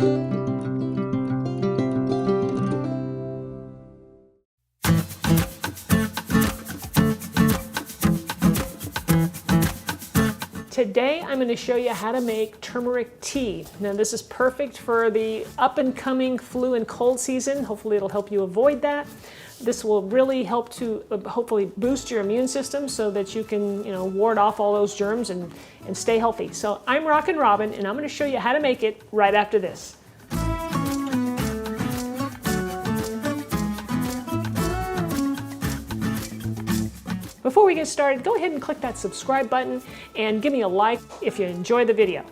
Today I'm going to show you how to make turmeric tea. Now this is perfect for the up and coming flu and cold season. Hopefully it'll help you avoid that. This will really help to hopefully boost your immune system so that you can, ward off all those germs and stay healthy. So I'm Rockin Robin and I'm going to show you how to make it right after this. Before we get started, go ahead and click that subscribe button and give me a like if you enjoy the video.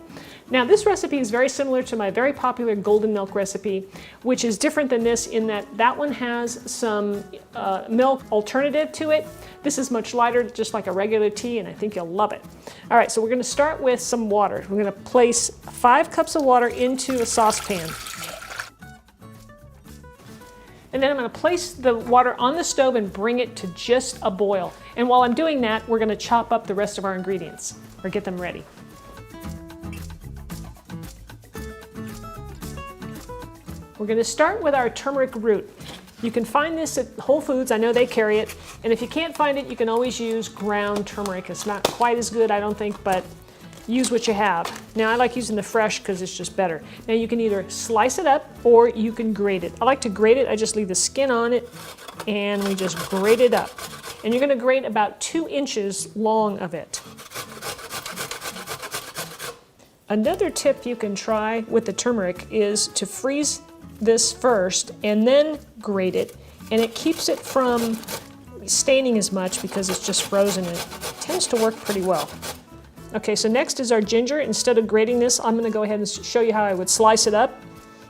Now this recipe is very similar to my very popular golden milk recipe, which is different than this in that one has some milk alternative to it. This is much lighter, just like a regular tea, and I think you'll love it. All right, so we're going to start with some water. We're going to place 5 cups of water into a saucepan. And then I'm going to place the water on the stove and bring it to just a boil. And while I'm doing that, we're going to chop up the rest of our ingredients, or get them ready. We're going to start with our turmeric root. You can find this at Whole Foods, I know they carry it. And if you can't find it, you can always use ground turmeric. It's not quite as good, I don't think, but use what you have. Now I like using the fresh because it's just better. Now you can either slice it up or you can grate it. I like to grate it, I just leave the skin on it and we just grate it up. And you're going to grate about 2 inches long of it. Another tip you can try with the turmeric is to freeze this first and then grate it, and it keeps it from staining as much because it's just frozen and it tends to work pretty well. Okay, so next is our ginger. Instead of grating this, I'm going to go ahead and show you how I would slice it up.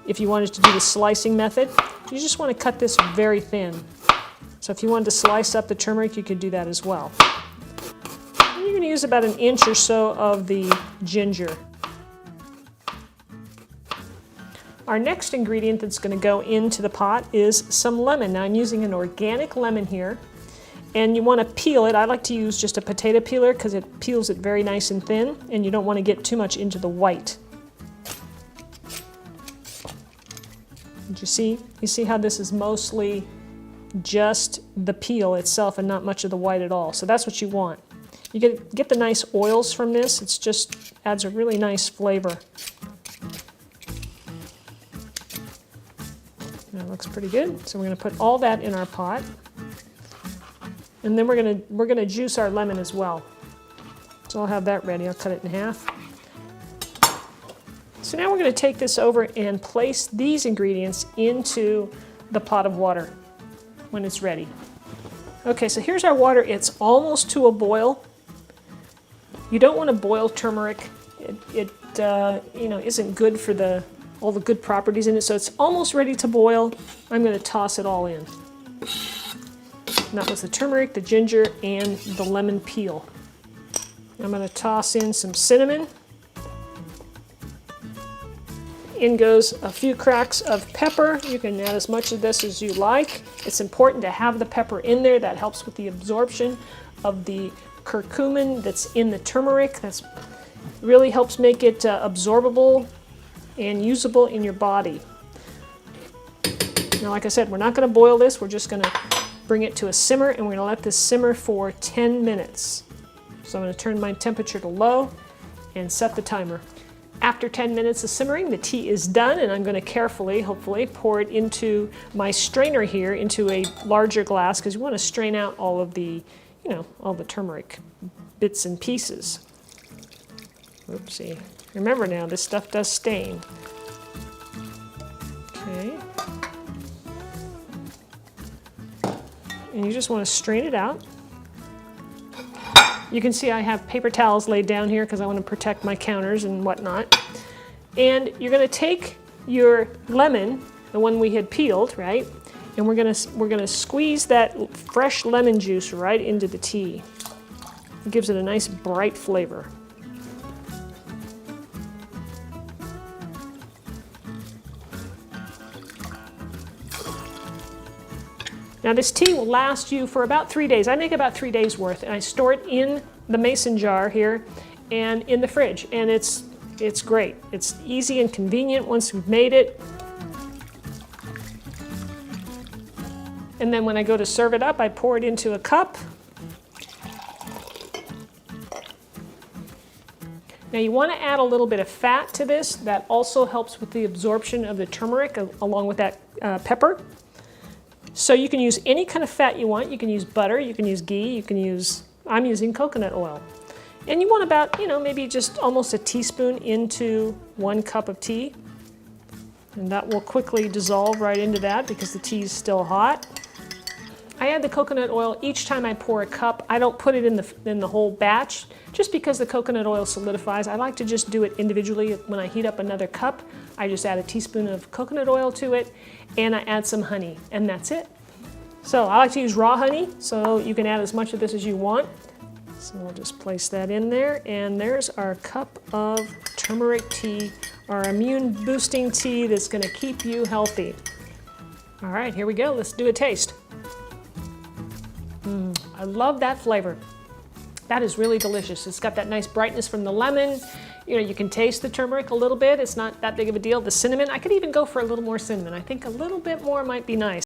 If you wanted to do the slicing method, you just want to cut this very thin. So if you wanted to slice up the turmeric, you could do that as well. And you're going to use about 1 inch or so of the ginger. Our next ingredient that's going to go into the pot is some lemon. Now I'm using an organic lemon here. And you want to peel it. I like to use just a potato peeler because it peels it very nice and thin, and you don't want to get too much into the white. Did you see? You see how this is mostly just the peel itself and not much of the white at all. So that's what you want. You get the nice oils from this. It's just adds a really nice flavor. That looks pretty good. So we're going to put all that in our pot. And then we're gonna juice our lemon as well. So I'll have that ready. I'll cut it in half. So now we're gonna take this over and place these ingredients into the pot of water when it's ready. Okay, so here's our water. It's almost to a boil. You don't want to boil turmeric. It isn't good for all the good properties in it. So it's almost ready to boil. I'm gonna toss it all in. And that was the turmeric, the ginger, and the lemon peel. I'm going to toss in some cinnamon. In goes a few cracks of pepper. You can add as much of this as you like. It's important to have the pepper in there. That helps with the absorption of the curcumin that's in the turmeric. That really helps make it absorbable and usable in your body. Now, like I said, we're not going to boil this. We're just going to bring it to a simmer, and we're going to let this simmer for 10 minutes. So I'm going to turn my temperature to low and set the timer. After 10 minutes of simmering, the tea is done, and I'm going to carefully, hopefully, pour it into my strainer here into a larger glass because you want to strain out all of the, all the turmeric bits and pieces. Oopsie. Remember now, this stuff does stain. Okay. And you just want to strain it out. You can see I have paper towels laid down here because I want to protect my counters and whatnot. And you're going to take your lemon, the one we had peeled, right? And we're going to squeeze that fresh lemon juice right into the tea. It gives it a nice bright flavor. Now this tea will last you for about 3 days. I make about 3 days worth, and I store it in the mason jar here and in the fridge. And it's It's great. It's easy and convenient once you've made it. And then when I go to serve it up, I pour it into a cup. Now you want to add a little bit of fat to this. That also helps with the absorption of the turmeric along with that pepper. So you can use any kind of fat you want. You can use butter, you can use ghee, you can use, I'm using coconut oil. And you want about, maybe just almost a teaspoon into 1 cup of tea. And that will quickly dissolve right into that because the tea is still hot. I add the coconut oil each time I pour a cup. I don't put it in the whole batch just because the coconut oil solidifies. I like to just do it individually. When I heat up another cup, I just add a teaspoon of coconut oil to it and I add some honey, and that's it. So I like to use raw honey, so you can add as much of this as you want. So I'll just place that in there, and there's our cup of turmeric tea, our immune boosting tea that's going to keep you healthy. All right, here we go. Let's do a taste. I love that flavor. That is really delicious. It's got that nice brightness from the lemon. You can taste the turmeric a little bit. It's not that big of a deal. The cinnamon, I could even go for a little more cinnamon. I think a little bit more might be nice.